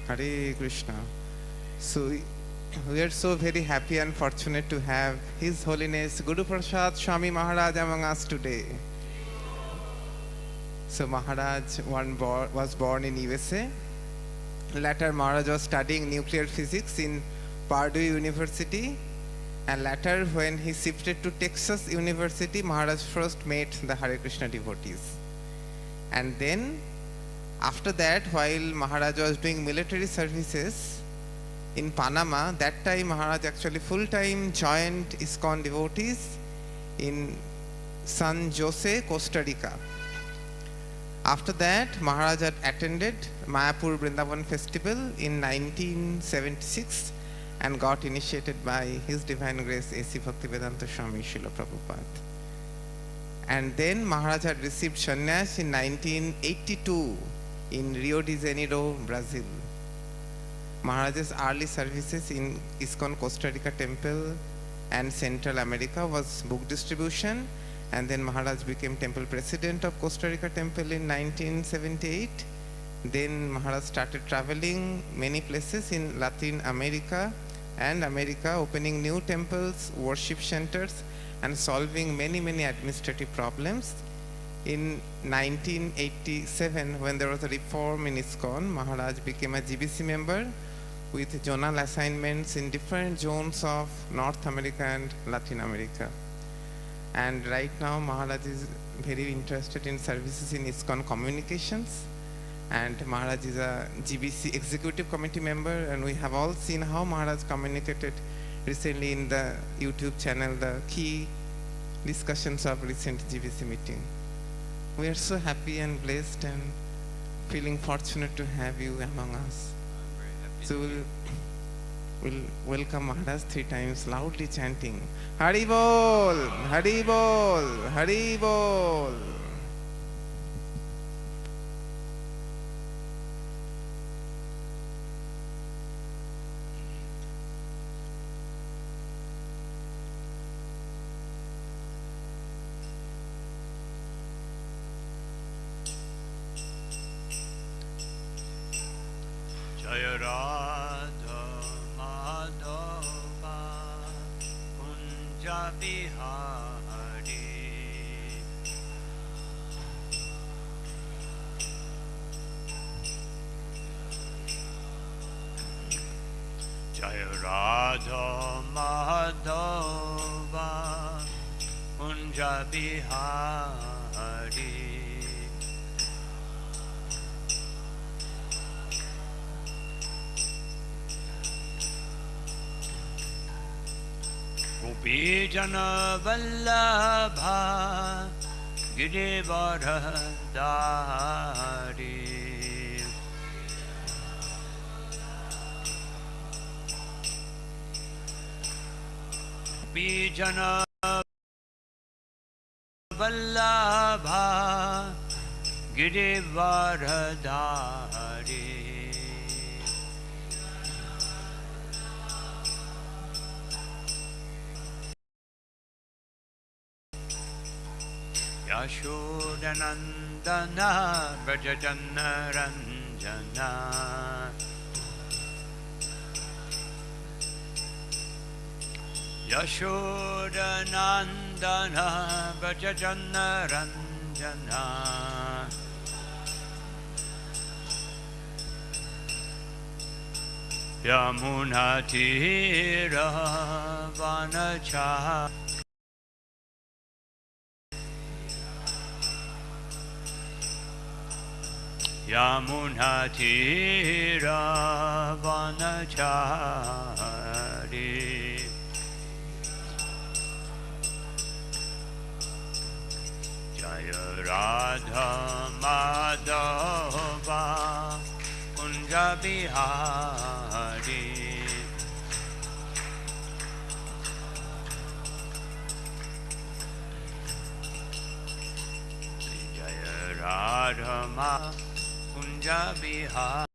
Hare Krishna. So we are so very happy and fortunate to have His Holiness Guru Prasad Swami Maharaj among us today. So Maharaj was born in USA. Later Maharaj was studying nuclear physics in Purdue University. And later when he shifted to Texas University, Maharaj first met the Hare Krishna devotees. And then after that, while Maharaj was doing military services in Panama, that time Maharaj actually full-time joined ISKCON devotees in San Jose, Costa Rica. After that, Maharaj had attended Mayapur Vrindavan festival in 1976 and got initiated by His Divine Grace A.C. Bhaktivedanta Swami Srila Prabhupada. And then Maharaj had received sannyas in 1982 in Rio de Janeiro, Brazil. Maharaj's early services in ISKCON Costa Rica Temple and Central America was book distribution, and then Maharaj became temple president of Costa Rica Temple in 1978. Then Maharaj started traveling many places in Latin America and America, opening new temples, worship centers, and solving many administrative problems. In 1987, when there was a reform in ISKCON, Maharaj became a GBC member with zonal assignments in different zones of North America and Latin America. And right now, Maharaj is very interested in services in ISKCON communications. And Maharaj is a GBC executive committee member, and we have all seen how Maharaj communicated recently in the YouTube channel, the key discussions of recent GBC meeting. We are so happy and blessed and feeling fortunate to have you among us. So we'll welcome Maharaj 3 times, loudly chanting, Hari Bol, Hari Bol, Hari Bol. Jaya Radha Madhava Kunja Bihari Jaya Radha Madhava Kunja Bihari Gopi Jana Vallabha Girivardhari Gopi Jana Vallabha Girivardhari Yashodanandana Vrajajana Ranjana Yashodanandana Vrajajana Ranjana Yamunatira Vanacha Yamunatira Vanachari Jaya Radha Madhava Kunja Bihari Jaya Radha Madhava Kunja Bihari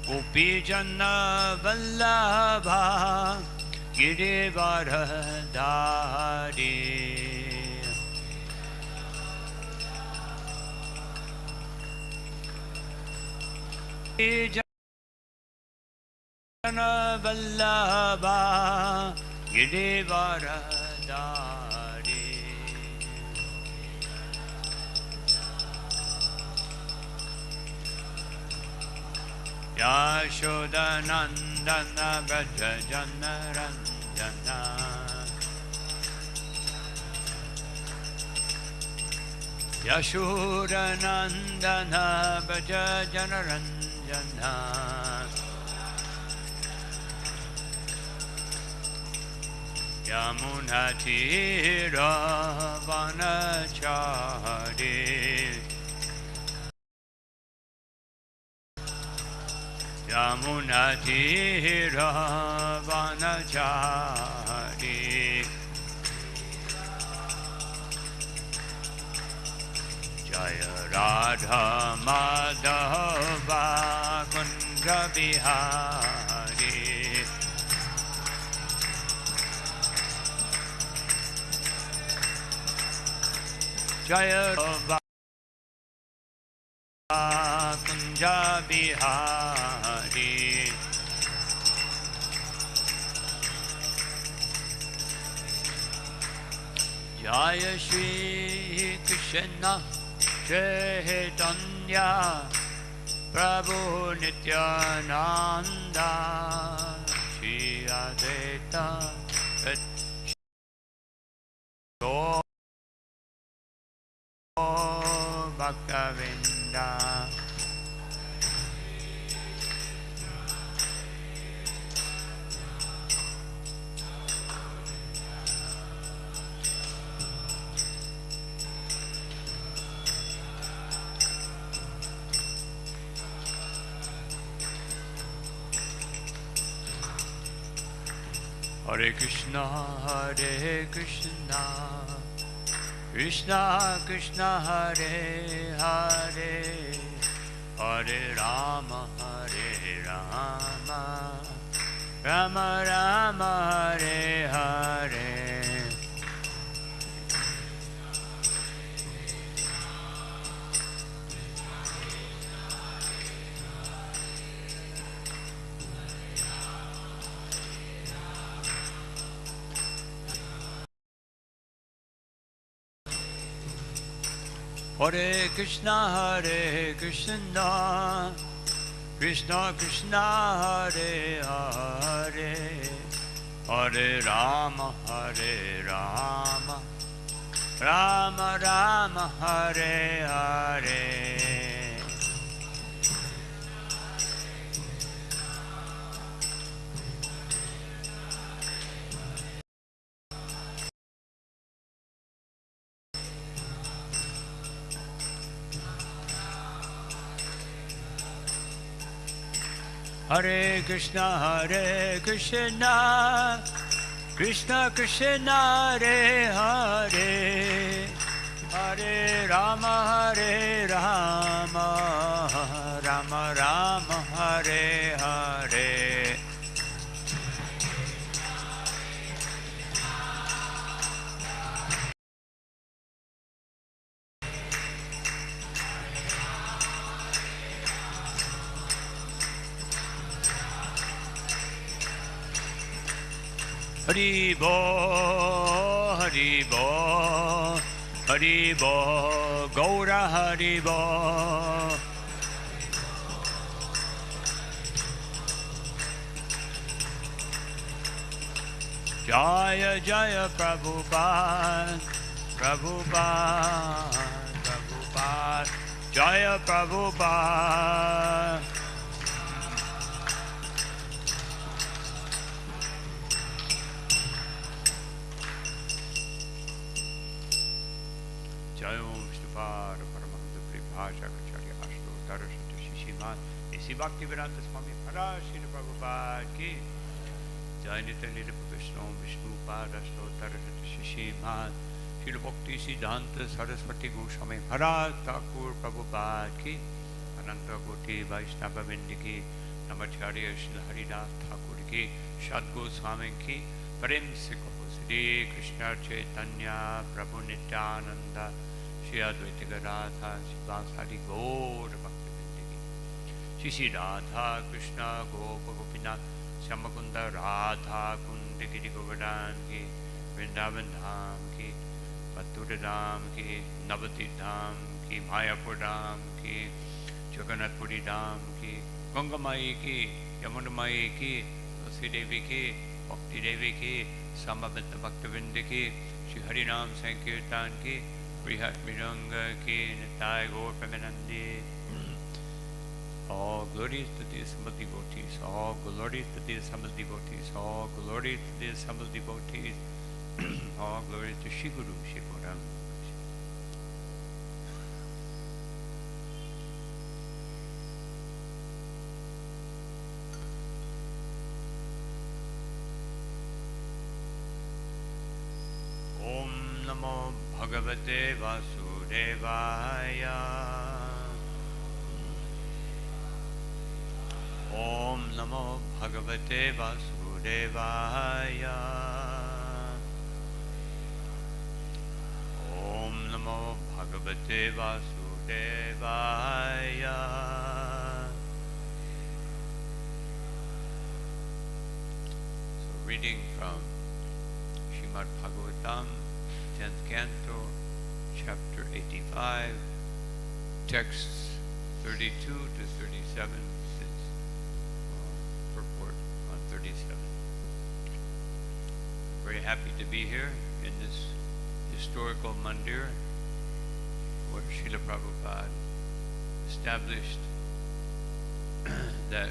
Gopi Jana Vallabha Girivaradari Jana Vallabha Girivaradari Yashodanandana Braja Janaranjana Yashodanandana Braja Janaranjana Yamunatira Vanachari Yamunatira Vanachari Jaya Radha Madhava Kundra Bihari Jaya Radha Kunja Bihari Jaya Shri Krishna Chaitanya Prabhu Nityananda Shri Advaita Bhaktavinda Hare Krishna, Hare Krishna, Krishna Krishna, Hare Hare, Hare Rama, Hare Rama, Rama Rama, Hare Hare. Hare Krishna, Hare Krishna, Krishna Krishna, Hare Hare, Hare Rama, Hare Rama, Rama Rama, Hare Hare. Hare Krishna, Hare Krishna, Krishna Krishna, Hare Hare, Hare Rama, Hare Rama, Rama Rama, Hare Hare. Haribo, Haribo, Haribo, Gaura Haribo. Jaya Jaya Prabhupada, Prabhupada, Prabhupada, Jaya Prabhupada. Jai Om Vishnupada Paramahamsa Pribhasha Kacharya Ashto Tarasata Shishiman Isi Bhaktivedanta Swami Maharaj Srila Prabhupada Ki Jai Nityananda Vishnu Vishnupada Ashto Tarasata Shishiman Srila Bhakti Siddhanta Saraswati Goswami Maharaj Thakur Prabhupada Ki Ananta Koti Vaishnava Vindi Ki Namacharya Srila Haridas Thakur Ki Sadguru Swami Ki Prem se kaho Sri Krishna Chaitanya Prabhu Nityananda Shri Advaita Gadadhar Sivasari Gaur Bhaktivinoda Shri Shri Radha Krishna Gopa Gopinath Shyamakunda Radha Kunda Giri Govardhan Ki Vrindavan Dham Ki Mathura Dham Ki Navadvip Dham Ki Mayapur Dham Ki Jagannath Puri Dham Ki Ganga Mai Ki Yamuna Mai Ki Tulsi Devi Ki Bhakti Devi Ki Samavita Bhaktivinoda Ki Shri Harinam Sankirtan Ki Brihat Miranga Ki Nitai Gaur Premanandi. All glories to the assembled devotees, all glories to the assembled devotees, all glories to the assembled devotees, all glories to Shri Guru, Shri Gauranga. Om Namo Bhagavate Vasudevaya. Om Namo Bhagavate Vasudevaya. Om Namo Bhagavate Vasudevaya. So reading from Srimad Bhagavatam, 10th Canto, Chapter 85, texts 32 to 37, purport on 37. Very happy to be here in this historical mandir where Srila Prabhupada established that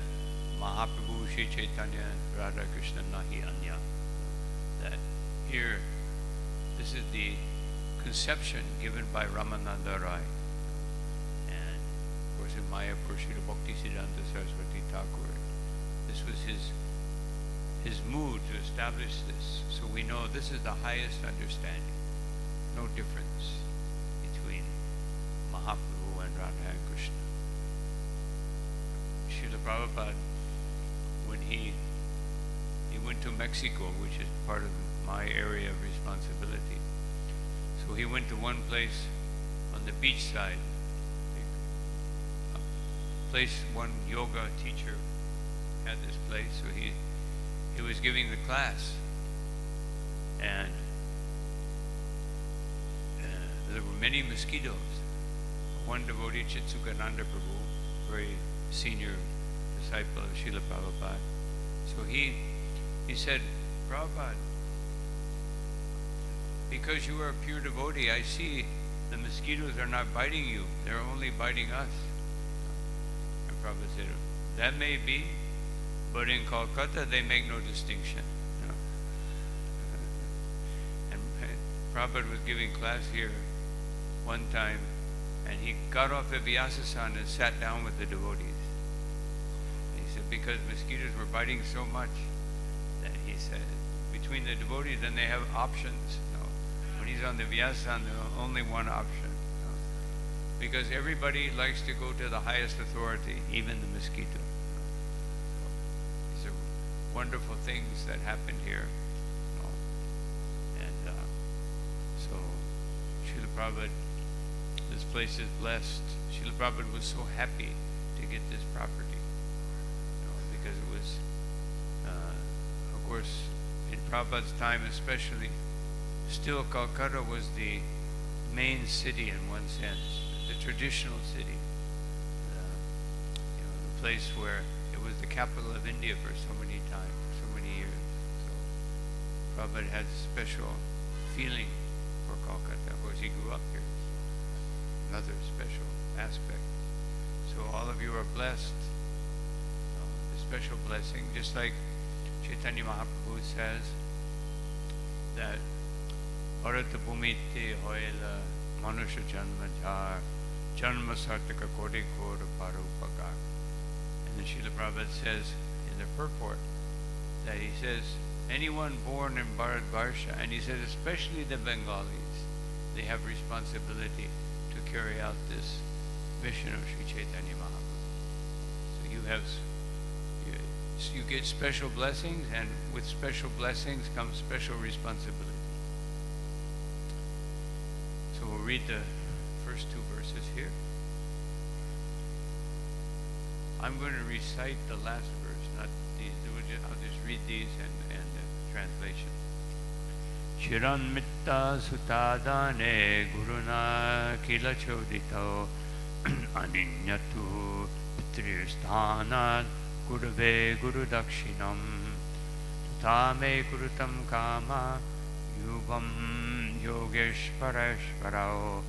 Mahaprabhu Shri Chaitanya Radha Krishna Nahi Anya. That here, this is the conception given by Ramananda Rai. And of course in Mayapur, Srila Bhakti Siddhanta Saraswati Thakur, this was his mood to establish this. So we know this is the highest understanding. No difference between Mahaprabhu and Radha and Krishna. Srila Prabhupada, when he went to Mexico, which is part of my area of responsibility. So he went to one place on the beach side, a place one yoga teacher had this place, so he was giving the class, and there were many mosquitoes. One devotee, Chitsukananda Prabhu, very senior disciple of Srila Prabhupada, so he said, Prabhupada, because you are a pure devotee, I see the mosquitoes are not biting you, they're only biting us. And Prabhupada said, that may be, but in Kolkata they make no distinction. You know? And Prabhupada was giving class here one time, and he got off the Vyasasana and sat down with the devotees. And he said, because mosquitoes were biting so much, that he said, between the devotees, then they have options. You know? When he's on the Vyasasana, there's only one option. You know? Because everybody likes to go to the highest authority, even the mosquito. You know? So these are wonderful things that happened here. You know? And so Srila Prabhupada, this place is blessed. Srila Prabhupada was so happy to get this property, you know, because it was, of course, in Prabhupada's time especially, still Kolkata was the main city in one sense, the traditional city, you know, the place where it was the capital of India for so many times, so many years. So Prabhupada had a special feeling for Kolkata. Of course, he grew up here. Another special aspect. So all of you are blessed. The special blessing, just like Chaitanya Mahaprabhu says that Bharata Bhumite Hoela Manusha Janma Jar Janma Sartaka Kode Kora Parupakar. And then Srila Prabhupada says in the purport that he says anyone born in Bharatvarsha, and he says especially the Bengalis, they have responsibility to carry out this mission of Sri Chaitanya Mahaprabhu. So you have you get special blessings, and with special blessings comes special responsibility. So we'll read the first two verses here. I'm going to recite the last verse, not these. I'll just read these and the translation. Shiran mitta sutadane guruna kila chodito aninyatu pitristhana gurave guru dakshinam tame gurutam kama yubam yogeshwarashwarao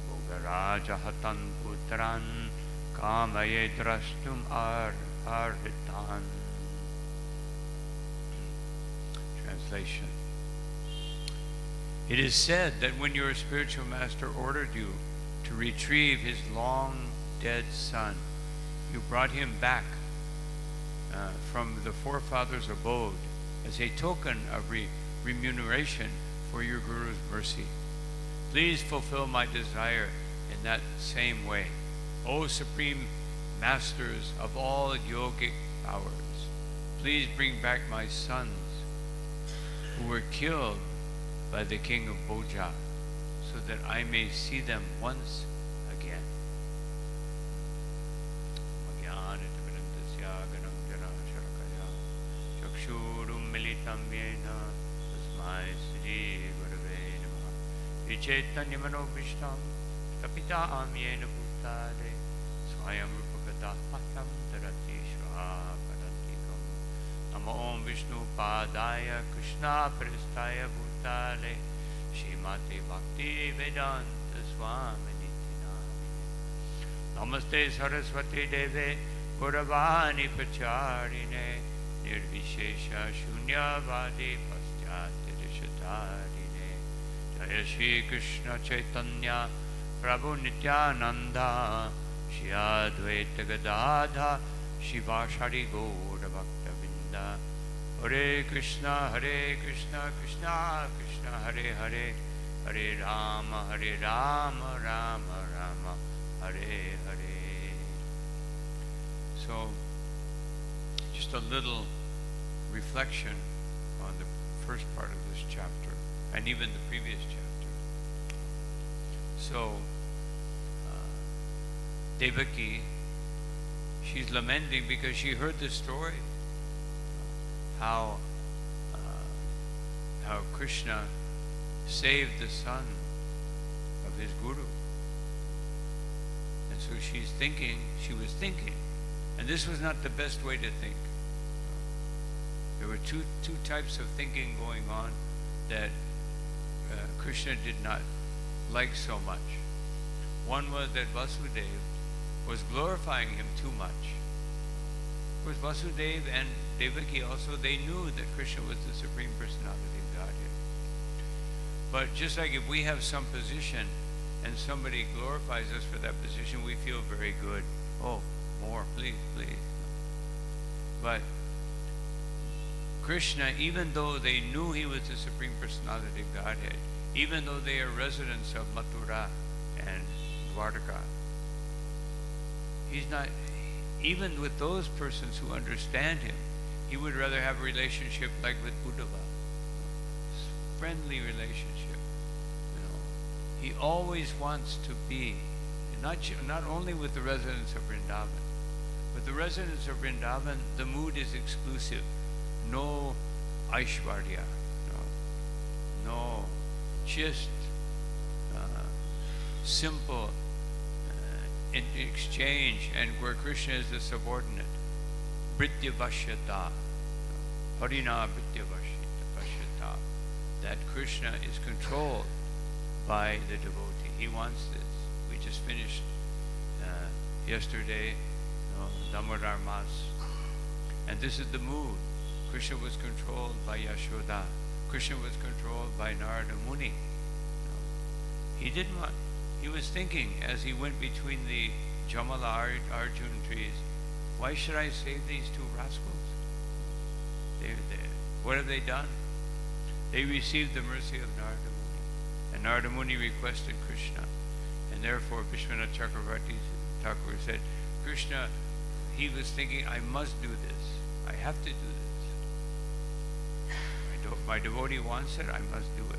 bhogaraja hatan putran kamaye drastum arhitan. Translation. It is said that when your spiritual master ordered you to retrieve his long dead son, you brought him back from the forefathers' abode as a token of remuneration for your Guru's mercy. Please fulfill my desire in that same way. O Supreme Masters of all yogic powers, please bring back my sons who were killed by the king of Boja, so that I may see them once again. Namo Vishnu Padaya Krishna Prestaya Bhutale Shrimati Bhakti Vedanta Swami Nityanamine Namaste Saraswati Deve Gauravani Pacharine Nirvishesha Shunyavadi Paschati Rishatarine Jaya Shri Krishna Chaitanya Prabhu Nityananda Shri Advaita Gadadha Shivashari Gaura Bhakta Vinda Hare Krishna Krishna Krishna Hare Hare Hare Rama Rama Rama Hare Hare. So just a little reflection on the first part of this chapter and even the previous chapter. So Devaki, she's lamenting because she heard this story, how Krishna saved the son of his guru, and so she was thinking, and this was not the best way to think. There were two types of thinking going on that Krishna did not like so much. One was that Vasudeva was glorifying him too much. Of course, Vasudeva and Devaki also, they knew that Krishna was the Supreme Personality of Godhead. But just like if we have some position and somebody glorifies us for that position, we feel very good. Oh, more, please. But Krishna, even though they knew he was the Supreme Personality of Godhead, even though they are residents of Mathura and Dwarka, he's not, even with those persons who understand him, he would rather have a relationship like with Uddhava, friendly relationship. He always wants to be not only with the residents of Vrindavan, but the residents of Vrindavan, the mood is exclusive. No Aishwarya, no, just simple in exchange, and where Krishna is the subordinate. Britya Vashyata, Harina Britya Vashyata, that Krishna is controlled by the devotee. He wants this. We just finished yesterday, Damodar Mas, and this is the mood. Krishna was controlled by Yashoda. Krishna was controlled by Narada Muni. He was thinking as he went between the Jamala Arjun trees, why should I save these two rascals? What have they done? They received the mercy of Narada Muni. And Narada Muni requested Krishna. And therefore Vishwanath Chakravarti Thakur said, Krishna, he was thinking, I must do this. I have to do this. My devotee wants it, I must do it.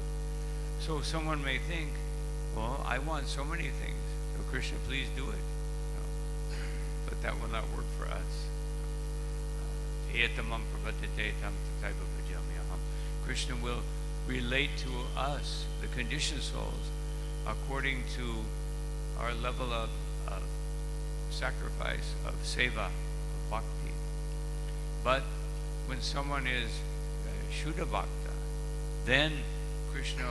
So someone may think, well, I want so many things, so Krishna, please do it. No. But that will not work for us. Etamam prapatate tam tathaiva bhajamyaham. Krishna will relate to us, the conditioned souls, according to our level of sacrifice, of seva, of bhakti. But when someone is Shuddha Bhakta, then Krishna,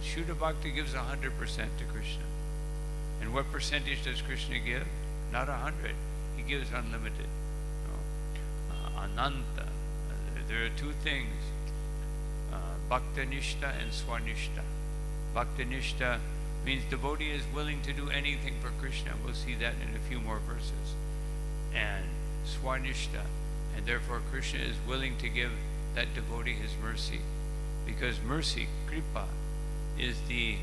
Shuddha Bhakti gives 100% to Krishna. And what percentage does Krishna give? Not 100. He gives unlimited. No. Ananta. There are two things. Bhakta Nishta and Swanishta. Bhakta Nishta means devotee is willing to do anything for Krishna. We'll see that in a few more verses. And Swanishta. And therefore Krishna is willing to give that devotee his mercy. Because mercy, kripa, is the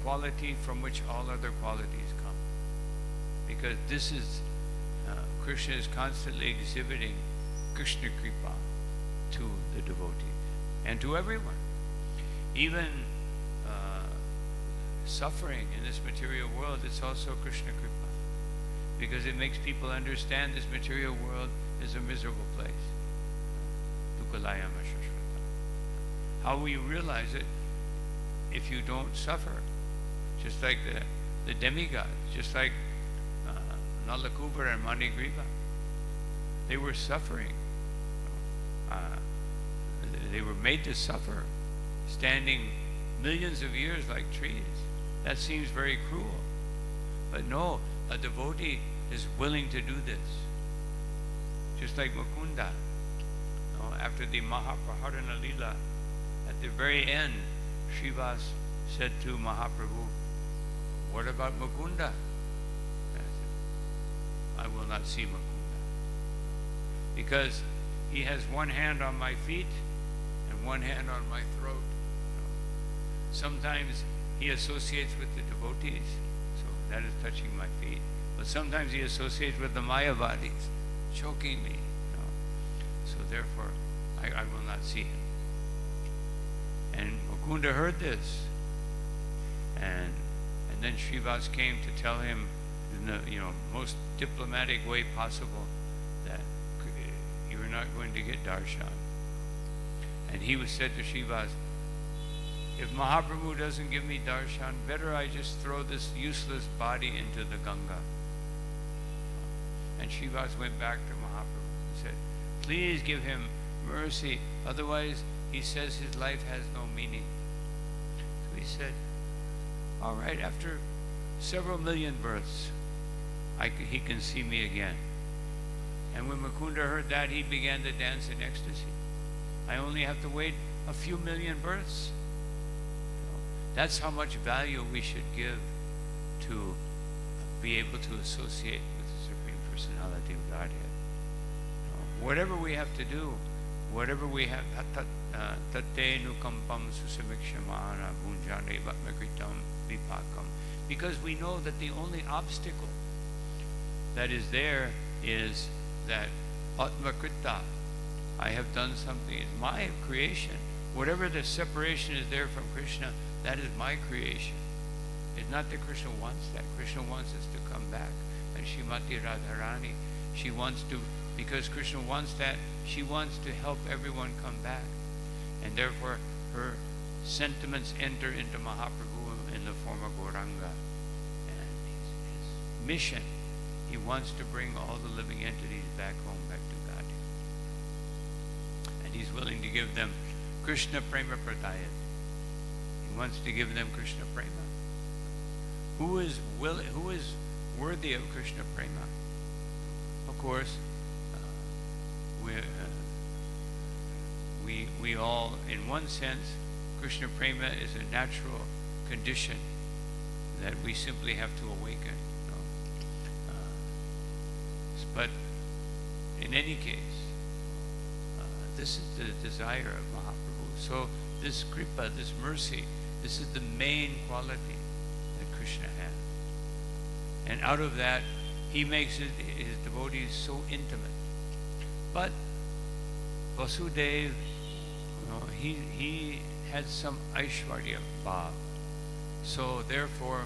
quality from which all other qualities come. Because this is, Krishna is constantly exhibiting Krishna kripa to the devotees and to everyone. Even suffering in this material world, it's also Krishna kripa. Because it makes people understand this material world is a miserable place. Dukalayama shashvata. How will you realize it if you don't suffer? Just like the demigods, just like Nalakubar and Manigriva. They were suffering. They were made to suffer, standing millions of years like trees. That seems very cruel. But no, a devotee is willing to do this. Just like Mukunda. No, after the Mahapraharana Lila, at the very end, Srivas said to Mahaprabhu, what about Mukunda? And I said, I will not see Mukunda. Because he has one hand on my feet and one hand on my throat. Sometimes he associates with the devotees, so that is touching my feet. But sometimes he associates with the Mayavadis, choking me. So therefore, I will not see him. And Mukunda heard this, and then Srivas came to tell him in the most diplomatic way possible that you're not going to get darshan. And he was said to Srivas, if Mahaprabhu doesn't give me darshan, better I just throw this useless body into the Ganga. And Srivas went back to Mahaprabhu and said, please give him mercy, otherwise he says his life has no meaning. So he said, all right, after several million births, he can see me again. And when Mukunda heard that, he began to dance in ecstasy. I only have to wait a few million births. That's how much value we should give to be able to associate with the Supreme Personality of Godhead. Whatever we have to do, whatever we have, tate nukampam susamikshamana bhunjane vatmakritam vipakam. Because we know that the only obstacle that is there is that atmakrita, I have done something, it's my creation. Whatever the separation is there from Krishna, that is my creation. It's not that Krishna wants that. Krishna wants us to come back. And Srimati Radharani, she wants to, because Krishna wants that, she wants to help everyone come back. And therefore, her sentiments enter into Mahaprabhu in the form of Gauranga. And his mission, he wants to bring all the living entities back home, back to God. And he's willing to give them Krishna Prema Pradayat. He wants to give them Krishna Prema. Who is worthy of Krishna Prema? Of course, we all, in one sense, Krishna Prema is a natural condition that we simply have to awaken. But in any case, this is the desire of Mahaprabhu. So this kripa, this mercy, this is the main quality that Krishna has. And out of that, he makes his devotees so intimate. But Vasudev, he had some Aishwarya Bhav. So therefore,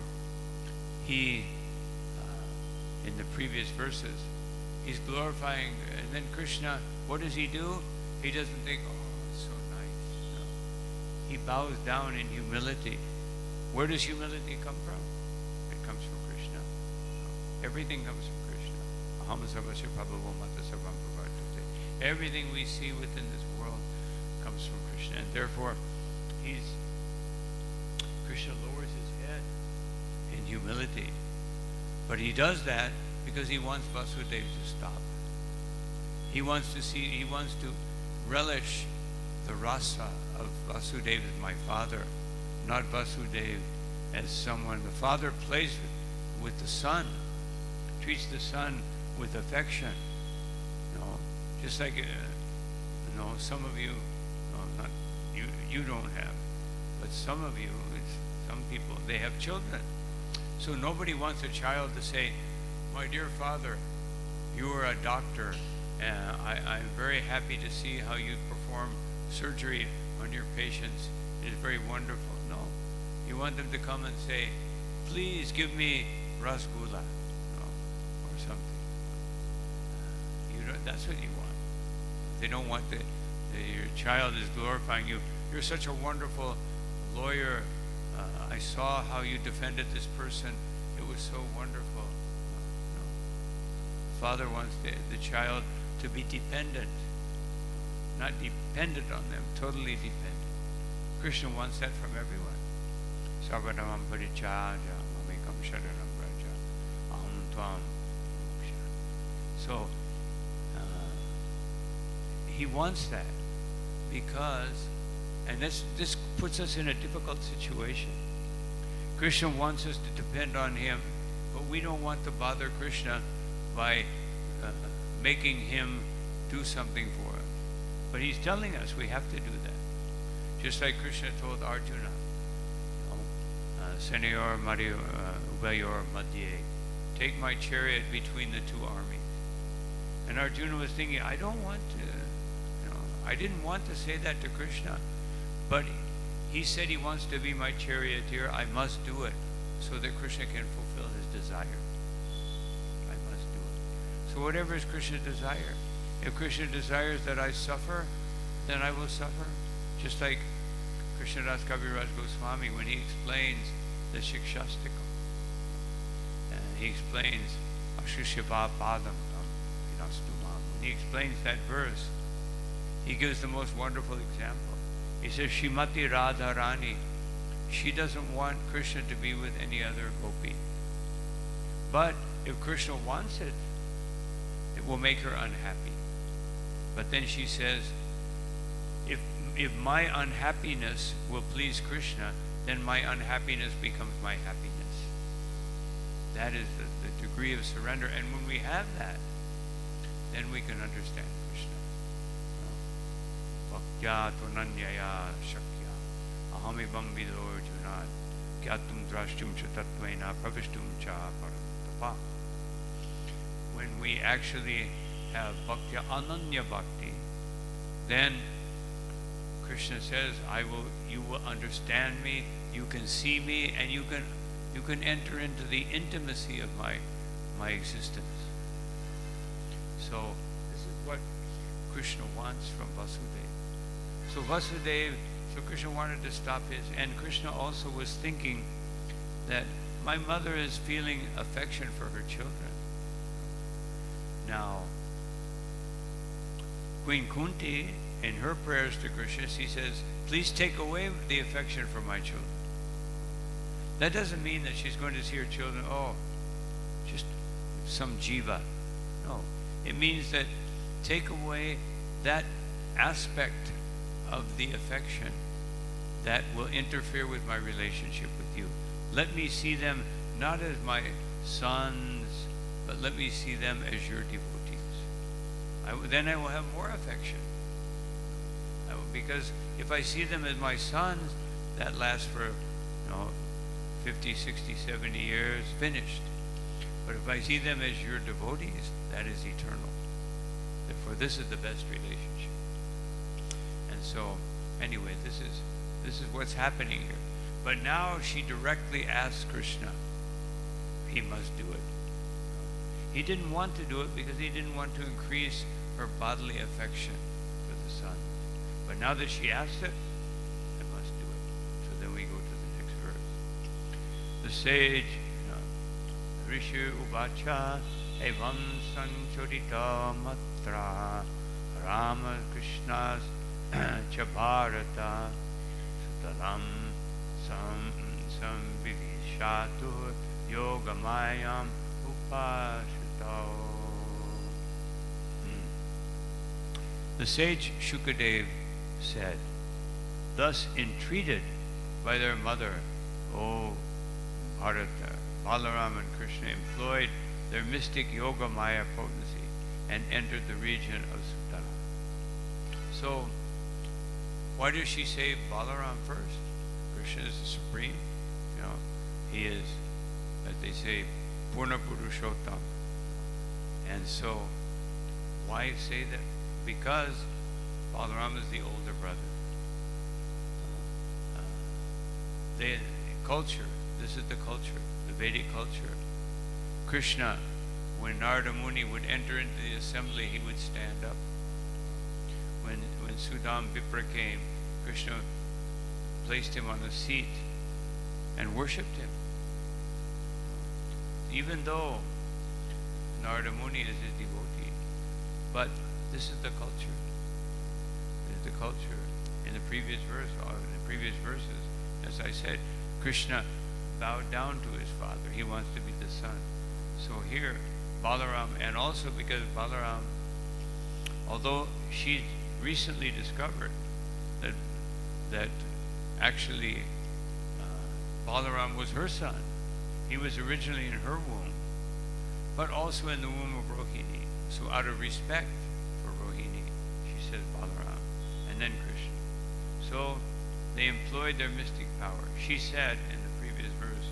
he, in the previous verses, he's glorifying, and then Krishna, what does he do? He doesn't think, oh, it's so nice. No. He bows down in humility. Where does humility come from? It comes from Krishna. Everything comes from Krishna. Aham sarvasya prabhavo mata sarvam pravartate. Everything we see within this world comes from Krishna. And therefore, Krishna lowers his head in humility. But he does that because he wants Vasudev to stop. He wants to relish the rasa of Vasudev as my father, not Vasudev as someone. The father plays with the son, treats the son with affection. Just like some of you, not you don't have, but some of you, some people, they have children. So nobody wants a child to say, my dear father, you are a doctor, and I'm very happy to see how you perform surgery on your patients. It is very wonderful. No. You want them to come and say, please give me rasgulla, or something. That's what you want. They don't want your child is glorifying you. You're such a wonderful lawyer. I saw how you defended this person. It was so wonderful. No. Father wants the child to be dependent, not dependent on them, totally dependent. Krishna wants that from everyone. Sarvadamam parichaja mamekam shararam braja aham tvam moksha. So he wants that because, and this puts us in a difficult situation. Krishna wants us to depend on him, but we don't want to bother Krishna by making him do something for us. But he's telling us we have to do that. Just like Krishna told Arjuna, Senior Mario Ubayor Madhye, take my chariot between the two armies. And Arjuna was thinking, I didn't want to say that to Krishna, but he said he wants to be my charioteer. I must do it so that Krishna can fulfill his desire. I must do it. So whatever is Krishna's desire. If Krishna desires that I suffer, then I will suffer. Just like Krishna Das Kaviraj Goswami, when he explains the Shikshastikam, he explains Ashushiva Padam Vinastumam. When he explains that verse, he gives the most wonderful example. He says, Shrimati Radharani, she doesn't want Krishna to be with any other gopi. But if Krishna wants it, it will make her unhappy. But then she says, if my unhappiness will please Krishna, then my unhappiness becomes my happiness. That is the degree of surrender. And when we have that, then we can understand Krishna. Bhaktya tvananyaya shakya ahamibam vido arjuna kyatum drashtum cha tattvena pravishtum cha paramtapa. When we actually have bhaktya ananya bhakti, then Krishna says, you will understand me, you can see me, and you can enter into the intimacy of my existence. So this is what Krishna wants from Vasudeva. So Krishna wanted to stop his, and Krishna also was thinking that my mother is feeling affection for her children. Now, Queen Kunti, in her prayers to Krishna, she says, please take away the affection from my children. That doesn't mean that she's going to see her children, just some jiva. No. It means that take away that aspect of the affection that will interfere with my relationship with you. Let me see them not as my sons, but let me see them as your devotees. Then I will have more affection. Because if I see them as my sons, that lasts for 50, 60, 70 years, finished. But if I see them as your devotees, that is eternal. Therefore, this is the best relationship. And so, anyway, this is what's happening here. But now she directly asks Krishna, he must do it. He didn't want to do it because he didn't want to increase her bodily affection for the son. But now that she asked it, I must do it. So then we go to the next verse. The sage, Rishi Uvacha Evam Sanchorita Matra Rama Krishna's Chabharata Sutalam Samvivishatu Yogamayam Upashito. The sage Shukadev said, thus entreated by their mother, O Bharata, Balaram and Krishna employed their mystic yoga maya potency and entered the region of Sutana. So, why does she say Balaram first? Krishna is the supreme. He is, as they say, Purna Purushottam. And so, why say that? Because Balaram is the older brother. The culture, this is the culture, the Vedic culture. Krishna, when Narada Muni would enter into the assembly, he would stand up. When Sudam Vipra came, Krishna placed him on a seat and worshipped him. Even though Narada Muni is his devotee. But this is the culture. This is the culture. In the previous verse, or in the previous verses, as I said, Krishna bowed down to his father. He wants to be the son. So here, Balaram, and also because Balaram, although she recently discovered that actually Balaram was her son. He was originally in her womb, but also in the womb of Rohini. So out of respect for Rohini, she says Balaram, and then Krishna. So they employed their mystic power. She said in the previous verse,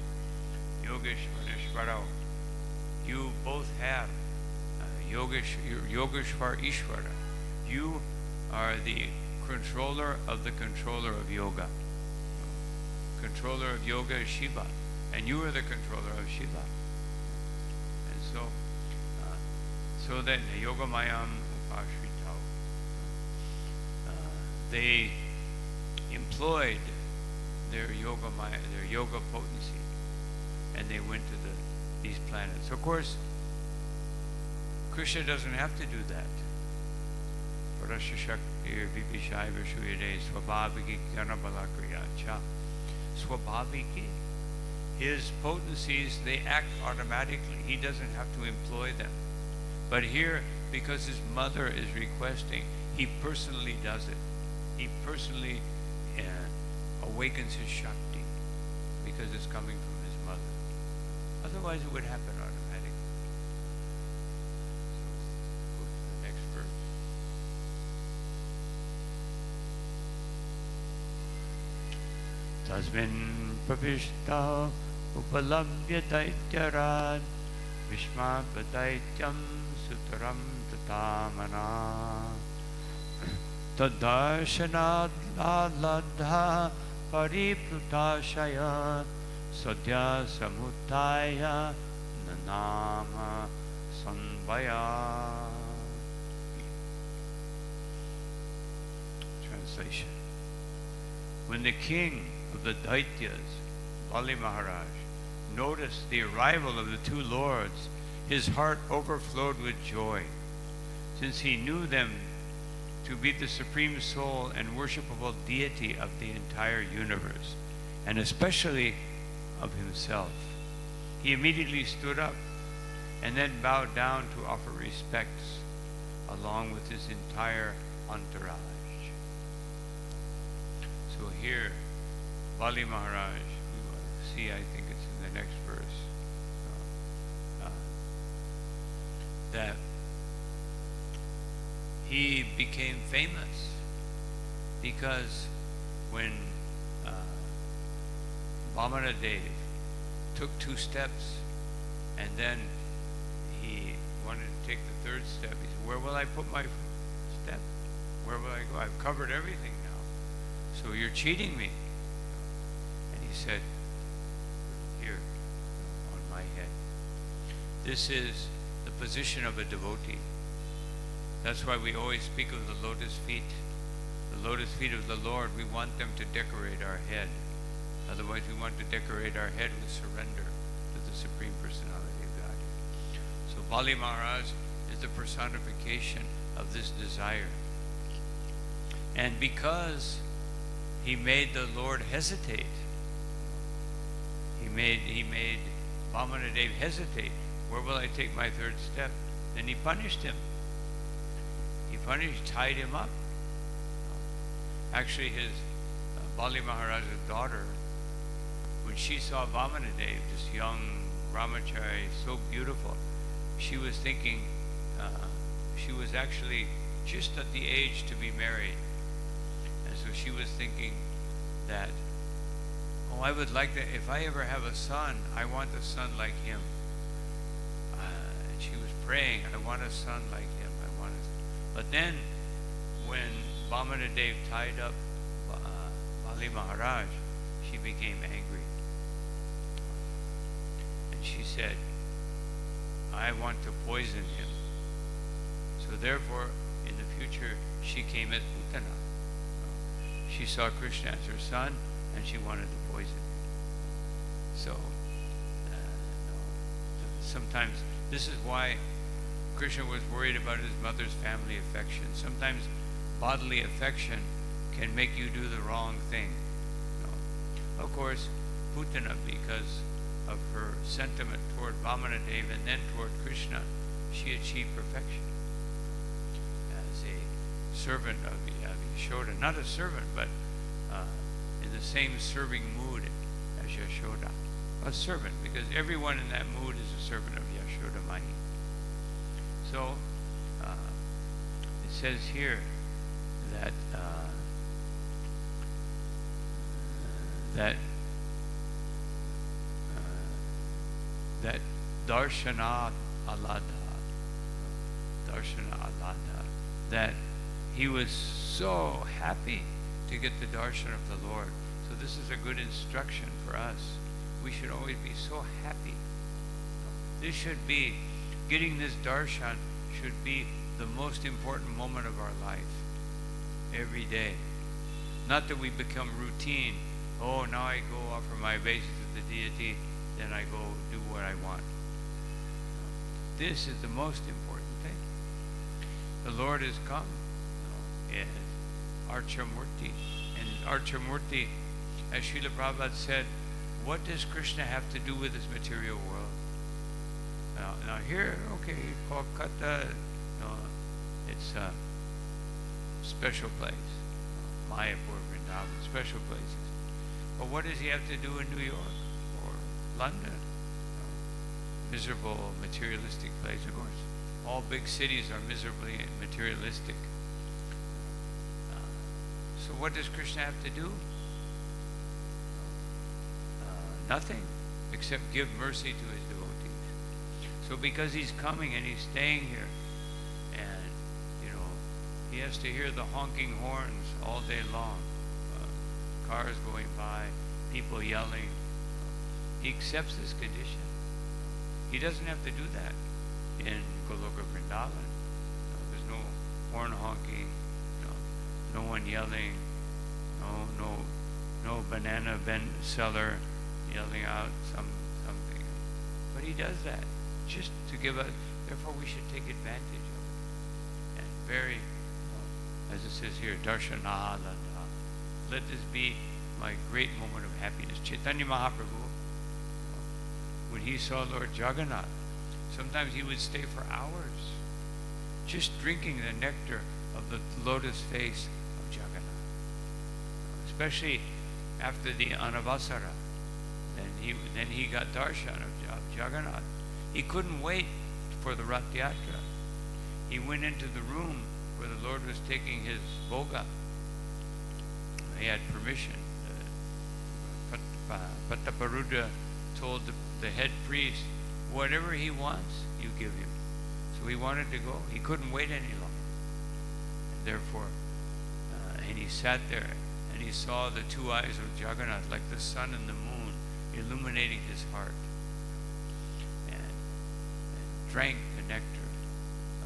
Yogeshvareshvarao, you both have Yogeshvar Ishvara. You are the controller of the controller of yoga. Controller of yoga is Shiva, and you are the controller of Shiva. And so then Yoga Mayam Upashritau, they employed their yoga potency, and they went to these planets. Of course, Krishna doesn't have to do that. Swabhaviki. His potencies, they act automatically. He doesn't have to employ them. But here, because his mother is requesting, he personally does it. He personally awakens his Shakti because it's coming from his mother. Otherwise, it would happen automatically. So, go to the next verse. Tasmin pravishta upalabhya daityarat vishma daityam sutaram tatamana tadarshana ladha paripluthashaya sadhya samutaya nanama sanvaya. Translation. When the king of the Daityas, Bali Maharaj, noticed the arrival of the two lords, his heart overflowed with joy, since he knew them to be the supreme soul and worshipable deity of the entire universe, and especially of himself. He immediately stood up and then bowed down to offer respects along with his entire entourage. So here, Bali Maharaj, we will see, I think it's in the next verse, that he became famous because when Vamana Dev took 2 steps and then he wanted to take the third step. He said, where will I put my step? Where will I go? I've covered everything now. So you're cheating me. And he said, here, on my head. This is the position of a devotee. That's why we always speak of the lotus feet. The lotus feet of the Lord, we want them to decorate our head. Otherwise, we want to decorate our head with surrender to the Supreme Personality of Godhead. So Bali Maharaj is the personification of this desire. And because he made the Lord hesitate, he made Vamanadev hesitate. Where will I take my third step? Then he punished him. Tied him up. Actually, his Bali Maharaj's daughter, when she saw Vamanadev, this young Ramachari, so beautiful, she was thinking, she was actually just at the age to be married. And so she was thinking that, oh, I would like that, if I ever have a son, I want a son like him. And she was praying, I want a son like him. But then, when Vamanadev tied up Bali Maharaj, she became angry. And she said, I want to poison him. So therefore, in the future, she came as Putana. She saw Krishna as her son, and she wanted to poison him. So, sometimes, this is why Krishna was worried about his mother's family affection. Sometimes bodily affection can make you do the wrong thing. Of course, Putana, because of her sentiment toward Vamanadev and then toward Krishna, she achieved perfection as a servant of Yashoda. Not a servant, but in the same serving mood as Yashoda. A servant, because everyone in that mood is a servant of Yashoda Mahi. So, it says here that that Darshana Alada, that he was so happy to get the darshan of the Lord. So this is a good instruction for us. We should always be so happy. This should be, getting this darshan should be the most important moment of our life. Every day. Not that we become routine. Oh, now I go offer my obeisance to the deity, then I go do what I want. This is the most important thing. The Lord has come as Archamurti. And Archamurti, as Srila Prabhupada said, what does Krishna have to do with this material world? Now here, okay, Kolkata, it's a special place. Mayapur, Vrindavan, special places. But what does he have to do in New York or London? Miserable, materialistic place, of course. All big cities are miserably materialistic. So what does Krishna have to do? Nothing, except give mercy to his devotees. So because he's coming and he's staying here, and he has to hear the honking horns all day long, cars going by, people yelling. He accepts this condition. He doesn't have to do that in Goloka Vrindavan. There's no horn honking, no one yelling, no banana seller yelling out something. But he does that just to give us. Therefore, we should take advantage of it. And very, as it says here, darshana lata. Let this be my great moment of happiness. Chaitanya Mahaprabhu, when he saw Lord Jagannath, sometimes he would stay for hours just drinking the nectar of the lotus face of Jagannath. Especially after the Anavasara. Then he got darshan of Jagannath. He couldn't wait for the Rath Yatra. He went into the room where the Lord was taking his bhoga. He had permission. Pataparudra told the head priest, whatever he wants, you give him. So he wanted to go. He couldn't wait any longer. And therefore, and he sat there and he saw the two eyes of Jagannath like the sun and the moon illuminating his heart, and drank the nectar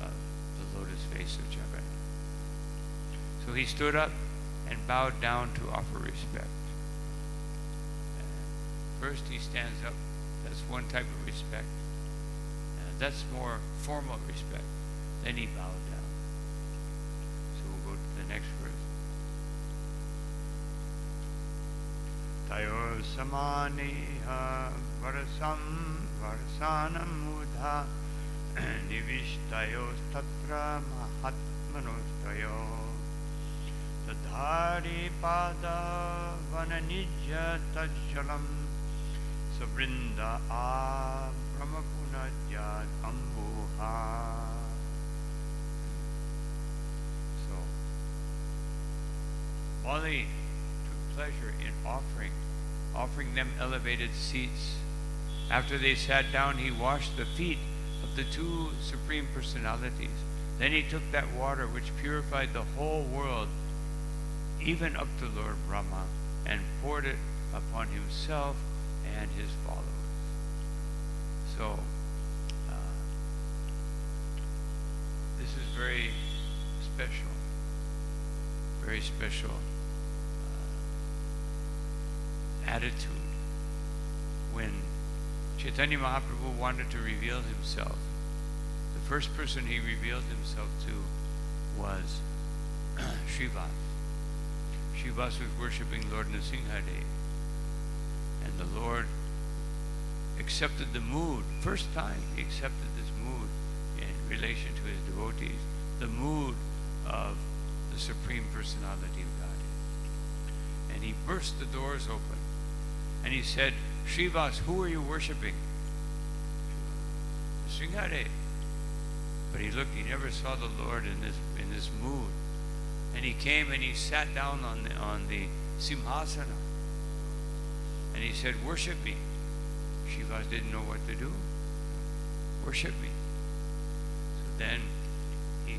of the lotus face of Jagannath. So he stood up and bowed down to offer respect. First he stands up. That's one type of respect. That's more formal respect. Then he bowed down. So we'll go to the next verse. Tayo samaniha varsanam mudha nivishtayo tatra mahatmanustayo tadhari pada vananijya tajjalam sabrinda brahmapunajyat ambuha. So Bali took pleasure in offering them elevated seats. After they sat down, he washed the feet of the two Supreme Personalities. Then he took that water which purified the whole world, even up to Lord Brahma, and poured it upon himself and his followers. So, this is very special attitude. When Chaitanya Mahaprabhu wanted to reveal himself, the first person he revealed himself to was Srivas. Srivas was worshipping Lord Nrsimhadev, and the Lord accepted the mood. First time he accepted this mood in relation to his devotees, the mood of the Supreme Personality of Godhead. And he burst the doors open, and he said, Srivas, who are you worshipping? Nrsimhadev. But he looked, he never saw the Lord in this mood. And he came and he sat down on the Simhasana. And he said, worship me. Srivas didn't know what to do. Worship me. So then he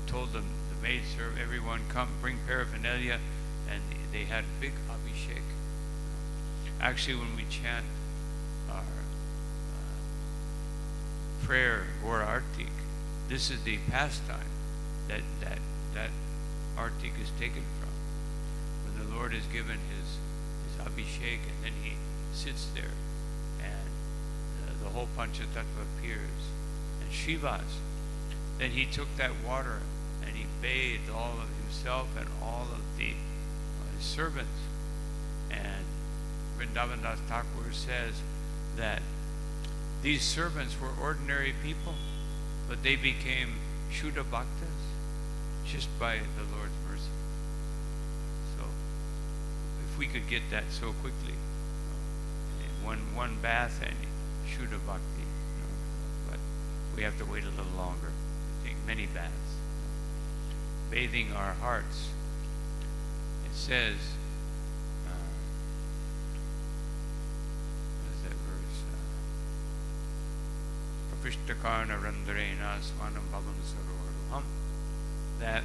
told them, the maid servant, everyone come, bring paraphernalia, and they had big abhishek. Actually, when we chant our prayer or artik, this is the pastime that artik is taken from. When the Lord is given his abhishek, and then he sits there, and the whole Panchatattva appears. And Srivas, then he took that water and he bathed all of himself and all of his servants. And Vrindavan Das Thakur says that these servants were ordinary people, but they became Shuddha Bhaktas just by the Lord's mercy. So if we could get that so quickly, one bath and Shuddha Bhakti, but we have to wait a little longer. Take many baths. Bathing our hearts. It says, what is that verse? Prapishthakarna randarena swanam bhavam sarovaruham. That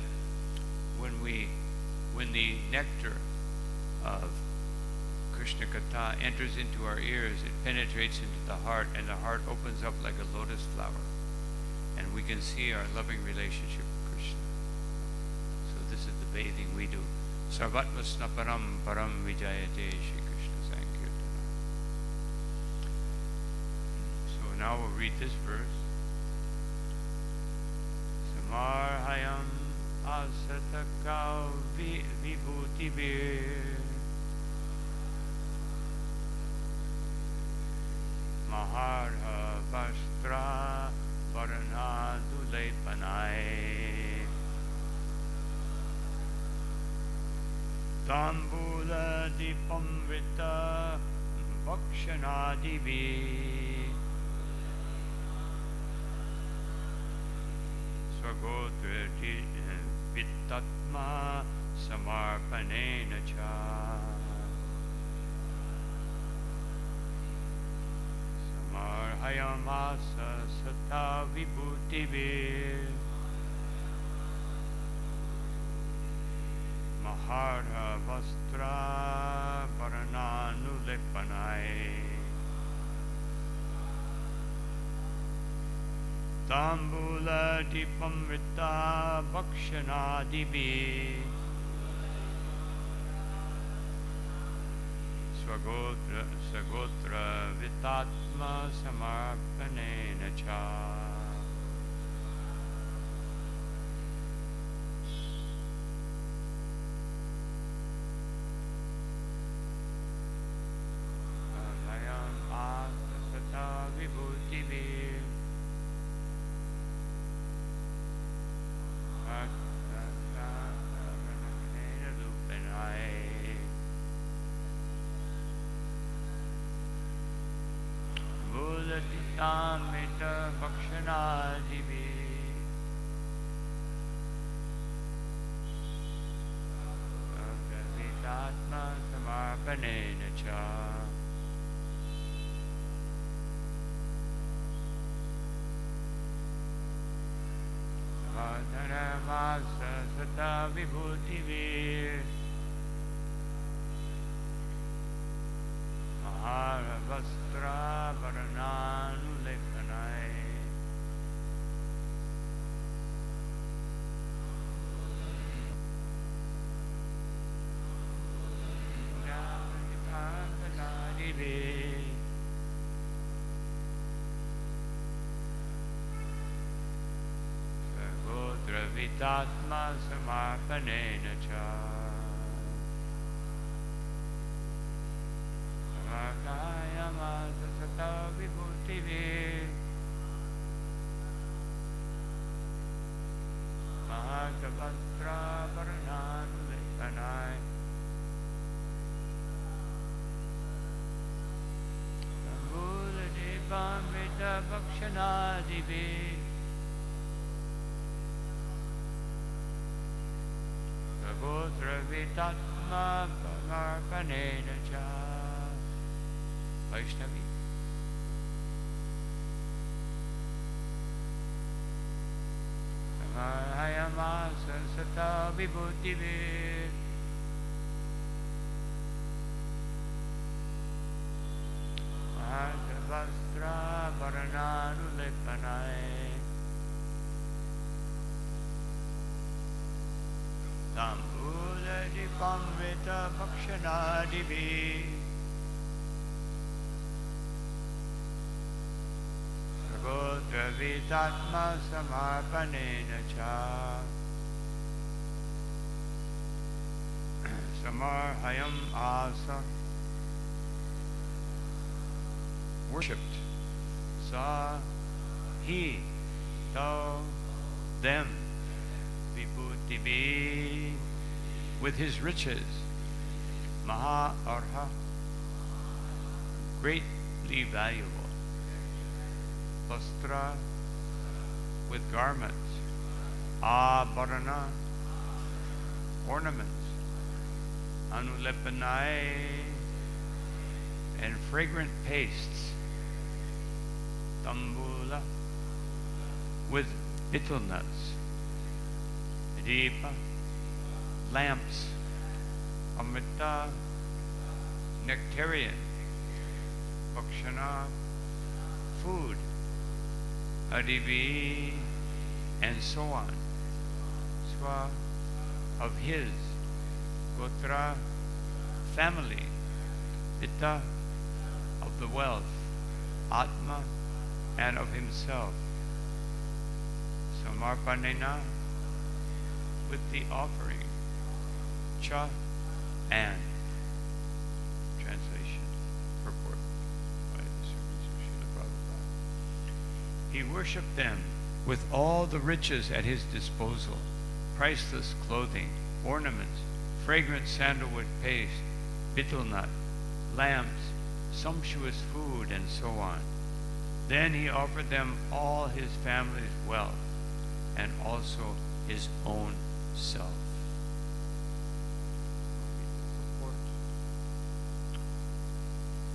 when the nectar of Krishna Katha enters into our ears, it penetrates into the heart, and the heart opens up like a lotus flower, and we can see our loving relationship with Krishna. So this is the bathing we do. Sarvatma snaparam param vijayate Shri Krishna Sankirtana. So now we'll read this verse. Samarhayam asatakav vibhutibir Maharha Vastra Varana Dulepanai Tambula Dipamrita Bhakshanadivi Swagotra Vittatma Samarpanena Cha Samarhayam Mahayamasa Sata Vibhutivir Mahara Vastra Varananulepanai Tambula Dipamrita Bhakshanadivi Swagotra Vitatma Samarpanena Cha Layam Asasata Vibhutivir Tamita Bhakshanadivi Vitatma Samarpanena Cha Madharamasa Sata Vibhutivir Maharavastra Varananulepanai Nadivi Sagotra Vitatma Samarpanena Cha Makayamasa Sata Vibhutivir Mahagavastra Varananulepanai Tambula Dipamrita Bhakshanadivi Sagotra Vitatma Samarpanena Cha Vaishnavi. Samarayamasa Sata Vibhutivir Mahadavastra Varananulepanai Tambula Dipamrita Bhakshanadivi Sagotra Vitatma Samarpanena Cha Samarhayam Asa worshipped saw he saw them Vibhuti with his riches Maha Arha greatly valuable Vastra with garments Abharana ornaments Anulepanai and fragrant pastes Tambula with betel nuts Deepa lamps Amrita nectarian Bhakshana food Adivi and so on Swa of his Gotra family Pitta of the wealth Atma and of himself Samarpanena with the offering Cha and translation purport by the servants of Srila Prabhupada. He worshipped them with all the riches at his disposal, priceless clothing, ornaments, fragrant sandalwood paste, betel nut, lamps, sumptuous food, and so on. Then he offered them all his family's wealth and also his own self.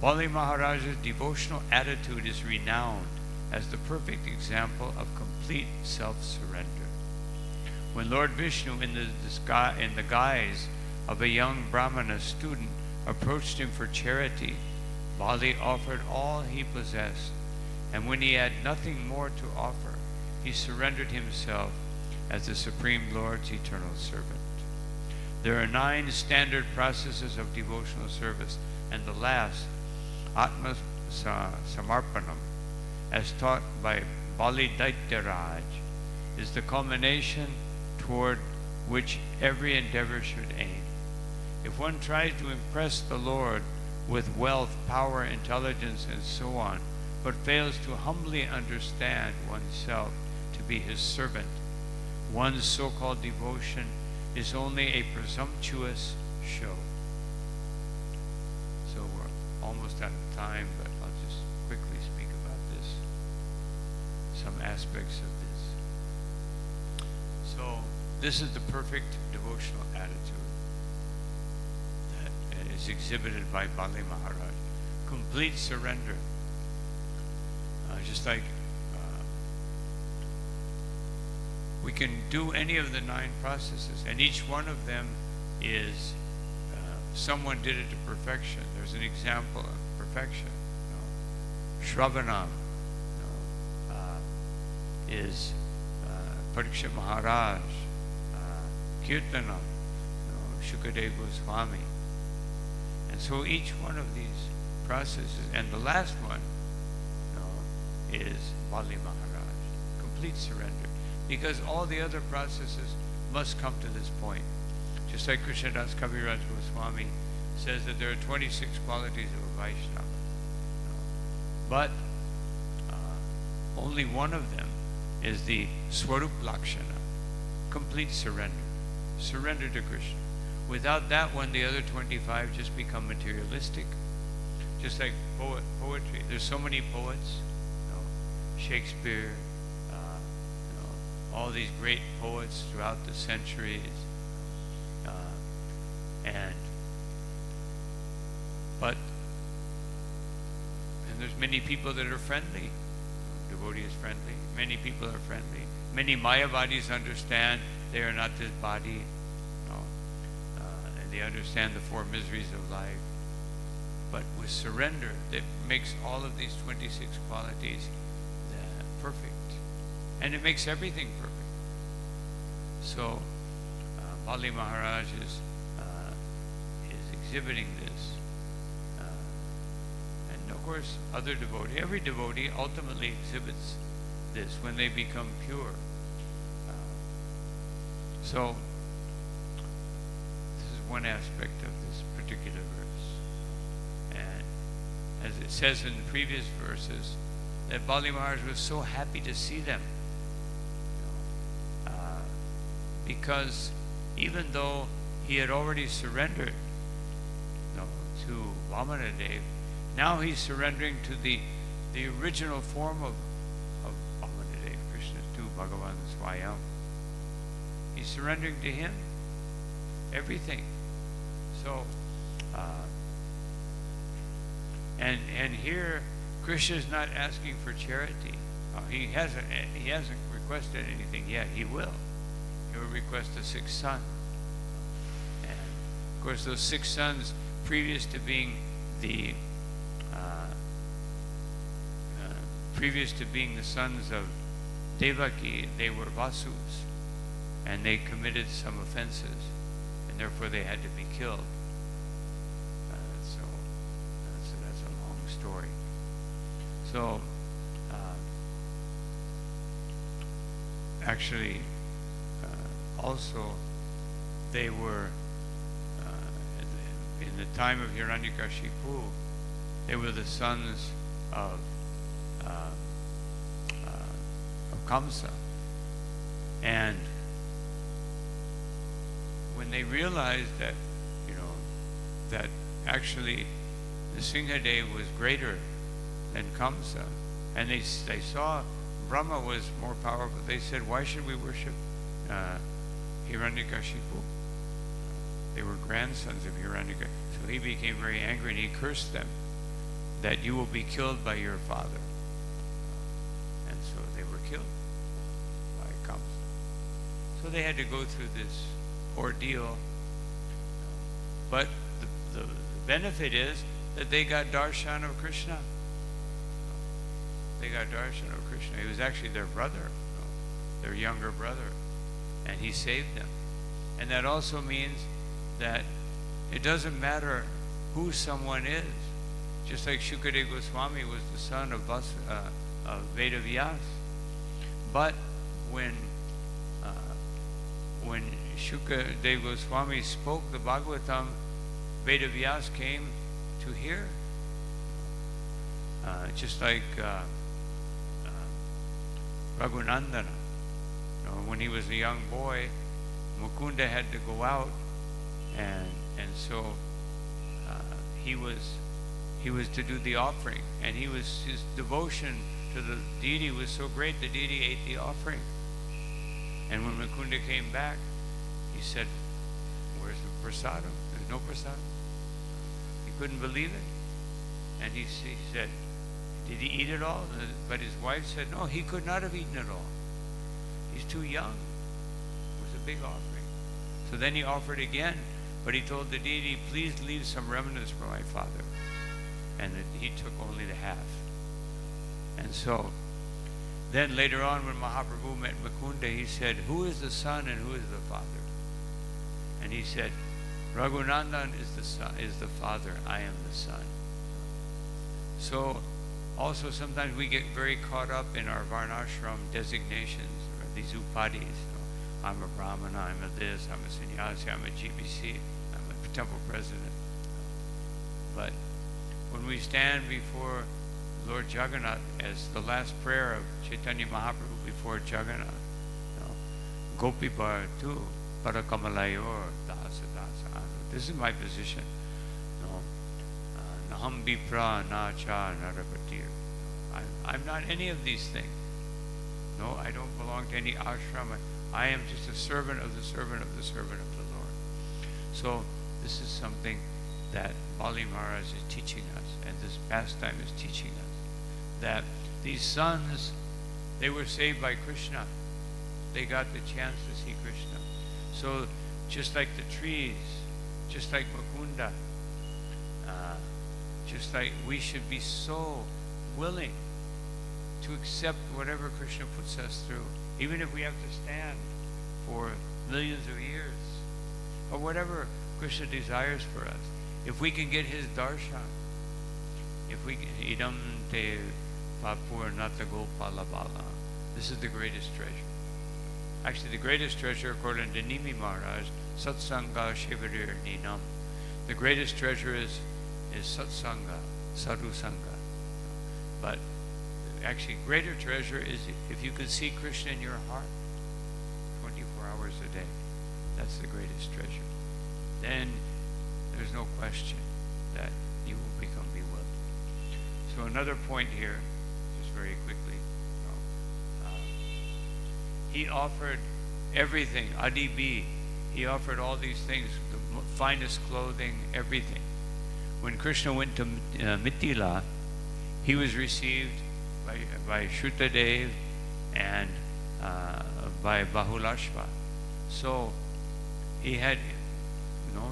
Bali Maharaj's devotional attitude is renowned as the perfect example of complete self-surrender. When Lord Vishnu, in the guise of a young Brahmana student, approached him for charity, Bali offered all he possessed, and when he had nothing more to offer, he surrendered himself as the Supreme Lord's eternal servant. There are 9 standard processes of devotional service, and the last, Atma Samarpanam, as taught by Bali Daityaraj, is the culmination toward which every endeavor should aim. If one tries to impress the Lord with wealth, power, intelligence, and so on, but fails to humbly understand oneself to be his servant, one's so-called devotion is only a presumptuous show. So we're almost out of time, but I'll just quickly speak about this, some aspects of this. So this is the perfect devotional attitude that is exhibited by Bali Maharaj. Complete surrender. Just like we can do any of the 9 processes, and each one of them is someone did it to perfection. There's an example of perfection. Shravanam is Parikshit Maharaj, Kirtanam, Shukadeva Swami. And so each one of these processes, and the last one is Bali Maharaj, complete surrender. Because all the other processes must come to this point. Just like Krishnadas Kaviraj Goswami says that there are 26 qualities of a Vaishnava. But only one of them is the Swarup Lakshana, complete surrender. Surrender to Krishna. Without that one, the other 25 just become materialistic. Just like poetry. There's so many poets, Shakespeare, all these great poets throughout the centuries, and there's many people that are friendly. Devotee is friendly. Many people are friendly. Many Mayavadis understand they are not this body, and they understand the 4 miseries of life. But with surrender, that makes all of these 26 qualities perfect. And it makes everything perfect. So, Bali Maharaj is exhibiting this. And of course, every devotee ultimately exhibits this when they become pure. So, this is one aspect of this particular verse. And as it says in the previous verses, that Bali Maharaj was so happy to see them. Because even though he had already surrendered to Vamanadev, now he's surrendering to the original form of Vamanadev, Krishna, to Bhagavan Swayam. He's surrendering to him everything. So, and here Krishna is not asking for charity. He hasn't requested anything yet. He will. He will request the 6 sons. And of course, those 6 sons, previous to being the sons of Devaki, they were Vasus, and they committed some offenses, and therefore they had to be killed. So that's a long story. So actually, also they were in the time of Hiranyakashipu, they were the sons of Kamsa, and when they realized that that actually the Singhadev was greater than Kamsa, and they saw Brahma was more powerful, they said, why should we worship Hiranyakashipu? They were grandsons of Hiranyakashipu. So he became very angry and he cursed them that you will be killed by your father. and so they were killed by Kamsa. So they had to go through this ordeal. But the benefit is that they got darshan of Krishna. They got darshan of Krishna. He was actually their brother, their younger brother, and he saved them. And that also means that it doesn't matter who someone is. Just like Shukadeva Goswami was the son of Vedavyas. But when Shukadeva Goswami spoke the Bhagavatam, Vedavyas came to hear. Just like Raghunandana. When he was a young boy, Mukunda had to go out, and so he was to do the offering, and his devotion to the deity was so great the deity ate the offering. And when Mukunda came back, he said, "Where's the prasadam? There's no prasadam." He couldn't believe it, and he said, "Did he eat it all?" But his wife said, "No, he could not have eaten it all. He's too young." It was a big offering. So then he offered again, but he told the deity, "Please leave some remnants for my father." And he took only the half. And so then later on, when Mahaprabhu met Mukunda, he said, "Who is the son and who is the father?" And he said, "Raghunandan is the father. I am the son." So also sometimes we get very caught up in our varnashram designations, or these upadhis. I'm a brahmana, I'm a this, I'm a sannyasi, I'm a GBC, I'm a temple president. But when we stand before Lord Jagannath as the last prayer of Chaitanya Mahaprabhu before Jagannath, Gopi Bar tu Parakamalayor Dasa Dasa. This is my position. Naham Bipra Nacha Narapatir. I'm not any of these things. No, I don't belong to any ashram. I am just a servant of the servant of the servant of the Lord. So this is something that Bali Maharaj is teaching us, and this pastime is teaching us, that these sons, they were saved by Krishna. They got the chance to see Krishna. So just like the trees, just like Mukunda, just like we should be so willing to accept whatever Krishna puts us through, even if we have to stand for millions of years, or whatever Krishna desires for us. If we can get his darshan, if we can, idam te papurnata gopala bala, this is the greatest treasure. Actually, the greatest treasure, according to Nimi Maharaj, satsanga shivarir ninam. The greatest treasure is satsanga, sadhu sangha. But actually, greater treasure is if you can see Krishna in your heart 24 hours a day. That's the greatest treasure. Then there's no question that you will become bewildered. So another point here, just very quickly. He offered everything, Adi. He offered all these things, the finest clothing, everything. When Krishna went to Mithila, he was received by Shrutadev and by Bahulashva. So he had,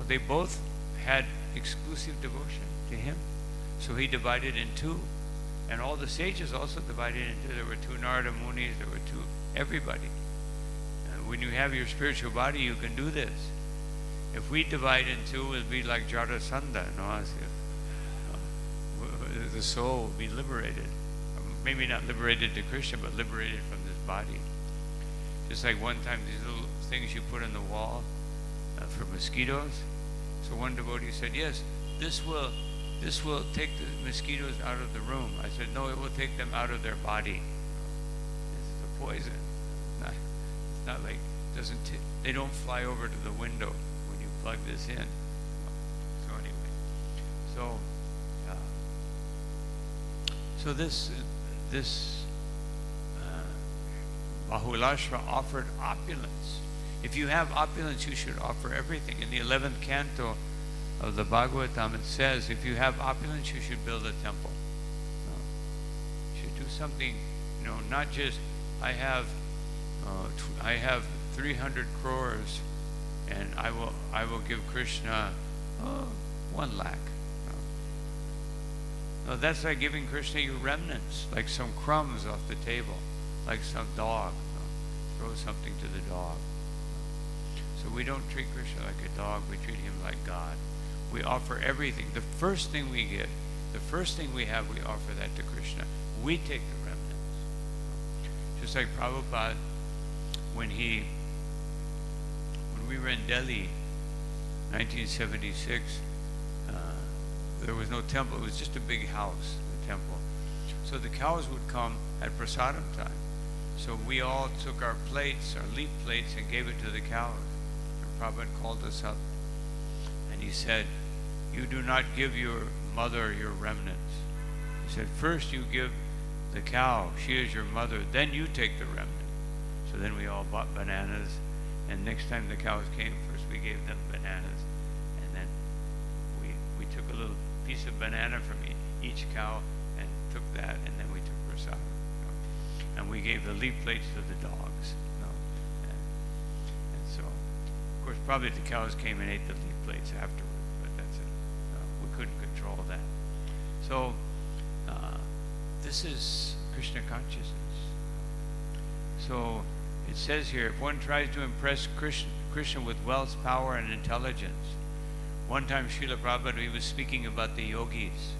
they both had exclusive devotion to him. So he divided in two. And all the sages also divided in two. There were two Narada Munis, there were two, everybody. When you have your spiritual body, you can do this. If we divide in two, it will be like Jarasandha, the soul will be liberated. Maybe not liberated to Krishna, but liberated from this body. Just like one time, these little things you put on the wall for mosquitoes. So one devotee said, yes, this will take the mosquitoes out of the room. I said, no, it will take them out of their body. This is a poison. It's not like, they don't fly over to the window when you plug this in. So anyway, so this Bahulashva offered opulence. If you have opulence, you should offer everything. In the 11th canto of the Bhagavatam, it says, if you have opulence, you should build a temple. You should do something not just I have 300 crores, and I will give Krishna 1 lakh. No, that's like giving Krishna your remnants, like some crumbs off the table, like some dog. Throw something to the dog. So we don't treat Krishna like a dog, we treat him like God. We offer everything. The first thing we get, the first thing we have, we offer that to Krishna. We take the remnants. Just like Prabhupada, when we were in Delhi, 1976, there was no temple, it was just a big house, the temple. So the cows would come at prasadam time. So we all took our plates, our leaf plates, and gave it to the cows. And Prabhupada called us up, and he said, you do not give your mother your remnants. He said, first you give the cow, she is your mother, then you take the remnant. So then we all bought bananas, and next time the cows came, first we gave them bananas, and then we took a little piece of banana from each cow and took that, and then we took prasad. And we gave the leaf plates to the dogs. And so, of course, probably the cows came and ate the leaf plates afterwards, but that's it. We couldn't control that. So, this is Krishna consciousness. So, it says here, if one tries to impress Krishna with wealth, power, and intelligence. One time, Srila Prabhupada, he was speaking about the yogis.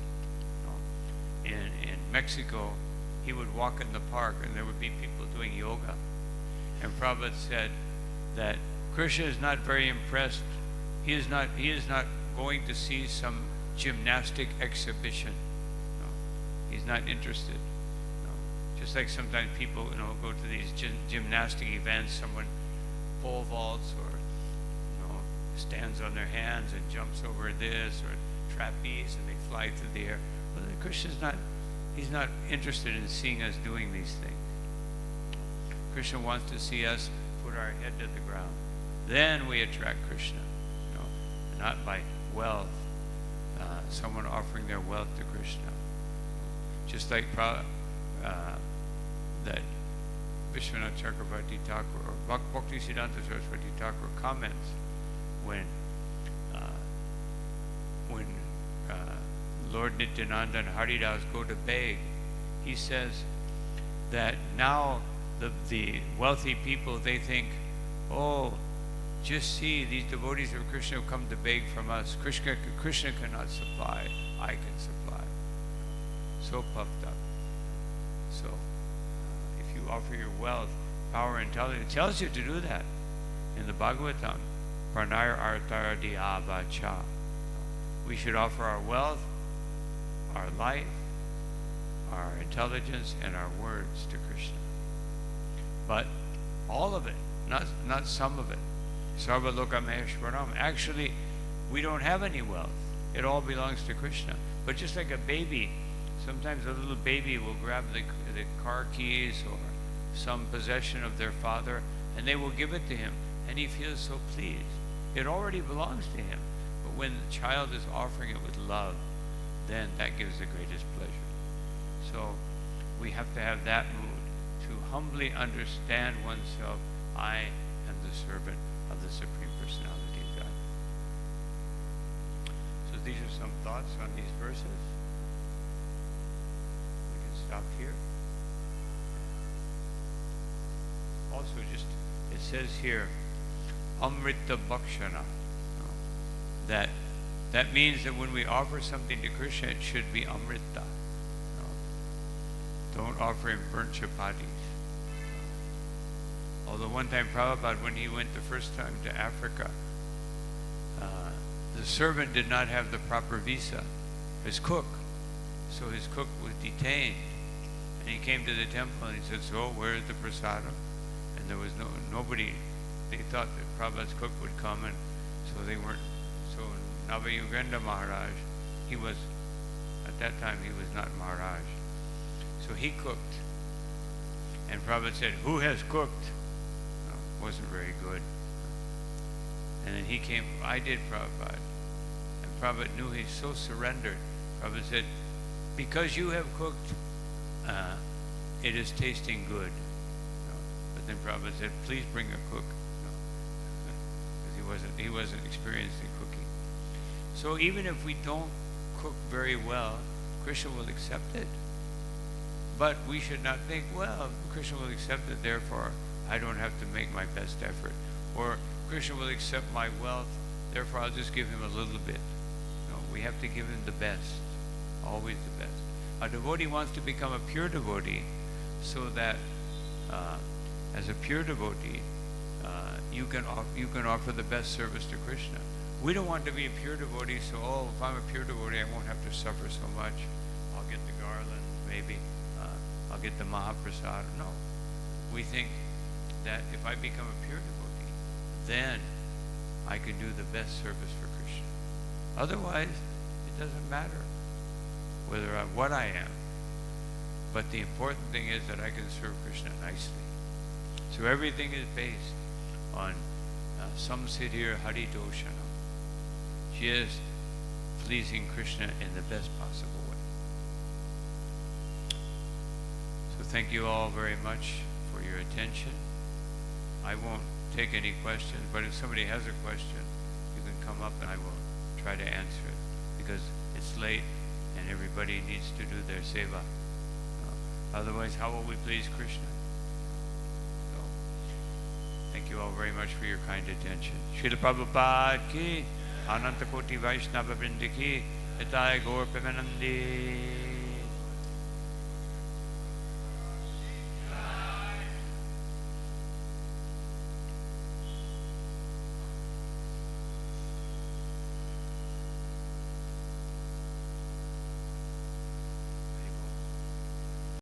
In Mexico, he would walk in the park and there would be people doing yoga. And Prabhupada said that Krishna is not very impressed. He is not going to see some gymnastic exhibition. No, he's not interested. No. Just like sometimes people, go to these gymnastic events, someone pole vaults or stands on their hands and jumps over this, or trapeze, and they fly through the air. Well, Krishna's he's not interested in seeing us doing these things. Krishna wants to see us put our head to the ground. Then we attract Krishna, not by wealth. Someone offering their wealth to Krishna. Just like that Vishwanath Chakravarti Thakur or Bhakti Siddhanta Saraswati Thakur comments when Lord Nityananda and Haridas go to beg. He says that now the wealthy people, they think, oh, just see, these devotees of Krishna have come to beg from us. Krishna cannot supply, I can supply. So puffed up. So if you offer your wealth, power, and intelligence, it tells you to do that in the Bhagavatam. Pranaya artara diyabacha. We should offer our wealth, our life, our intelligence, and our words to Krishna. But all of it, not some of it. Sarva loka maheshwaram. Actually, we don't have any wealth. It all belongs to Krishna. But just like a baby, sometimes a little baby will grab the car keys or some possession of their father, and they will give it to him, and he feels so pleased. It already belongs to him. But when the child is offering it with love, then that gives the greatest pleasure. So we have to have that mood, to humbly understand oneself. I am the servant of the Supreme Personality of God. So these are some thoughts on these verses. We can stop here. Also, it says here, Amrita Bhakshana. That means that when we offer something to Krishna, it should be Amrita. Don't offer him burnt chapatis. Although one time Prabhupada, when he went the first time to Africa, the servant did not have the proper visa, his cook. So his cook was detained. And he came to the temple and he said, so where is the prasadam? And there was nobody. They thought that Prabhupada's cook would come, and so they weren't. So Navayugendra Maharaj, at that time he was not Maharaj. So he cooked. And Prabhupada said, who has cooked? No, wasn't very good. And then he came, I did, Prabhupada. And Prabhupada knew he's so surrendered. Prabhupada said, because you have cooked, it is tasting good. But then Prabhupada said, please bring a cook. Because he wasn't experienced in cooking. So even if we don't cook very well, Krishna will accept it. But we should not think, well, Krishna will accept it, therefore I don't have to make my best effort. Or Krishna will accept my wealth, therefore I'll just give him a little bit. No, we have to give him the best, always the best. A devotee wants to become a pure devotee so that as a pure devotee, you can offer the best service to Krishna. We don't want to be a pure devotee, so if I'm a pure devotee, I won't have to suffer so much. I'll get the garland, maybe. I'll get the Mahaprasad. No. We think that if I become a pure devotee, then I can do the best service for Krishna. Otherwise, it doesn't matter what I am. But the important thing is that I can serve Krishna nicely. So everything is based on samsiddhir hari doshanam, just pleasing Krishna in the best possible way. So thank you all very much for your attention. I won't take any questions, but if somebody has a question, you can come up and I will try to answer it, because it's late and everybody needs to do their seva. Otherwise, how will we please Krishna? So, thank you all very much for your kind attention. Srila Prabhupada ki, Ananta Koti Vaishnava Vrindi ki, Nitai Gaur Premanandi.